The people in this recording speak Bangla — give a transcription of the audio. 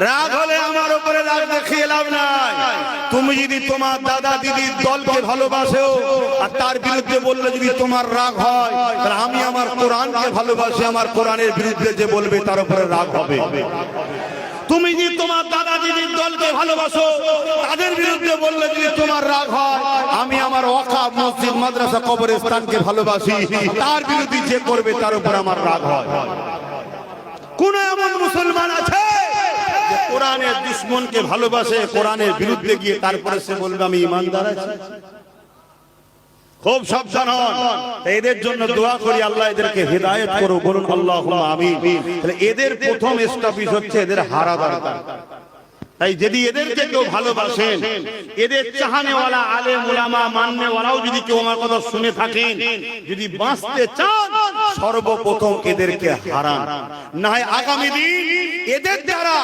রাগ হলে আমার উপরে রাগ দেখিয়ে লাভ নাই। তুমি যদি তোমার দাদা দিদির দলকে ভালোবাসো আর তার বিরুদ্ধে বললে যদি তোমার রাগ হয়, তাহলে আমি আমার কোরআনকে ভালোবাসি, আমার কোরআনের বিরুদ্ধে যে বলবে তার উপরে রাগ হবে। তুমি যদি তোমার দাদা দিদির দলকে ভালোবাসো, তাদের বিরুদ্ধে বললে যদি তোমার রাগ হয়, আমি আমার ওয়াকাফ মসজিদ মাদ্রাসা কবরস্থানকে ভালোবাসি, তার বিরুদ্ধে যে করবে তার উপর আমার রাগ হয়। কোন এমন মুসলমান আছে যে কোরআনের দুশমনকে ভালোবাসে, কোরআনের বিরুদ্ধে গিয়ে তারপরে সে বলবে আমি ঈমানদার আছি? খুব সাবধান হন। এদের জন্য দোয়া করি আল্লাহ এদেরকে হেদায়েত করো, বলুন আল্লাহুম্মা আমিন। তাহলে এদের প্রথম স্টপেজ হচ্ছে এদের হারা দরকার। তাই যদি এদেরকে কেউ ভালোবাসেন, এদের চাহানেওয়ালা আলেম উলামা মাননেওয়ালাও যদি কেউ আমার কথা শুনে থাকেন, যদি বাঁচতে চান সর্বপ্রথম এদেরকে হারান, না হয় আগামী দিন এদের দ্বারা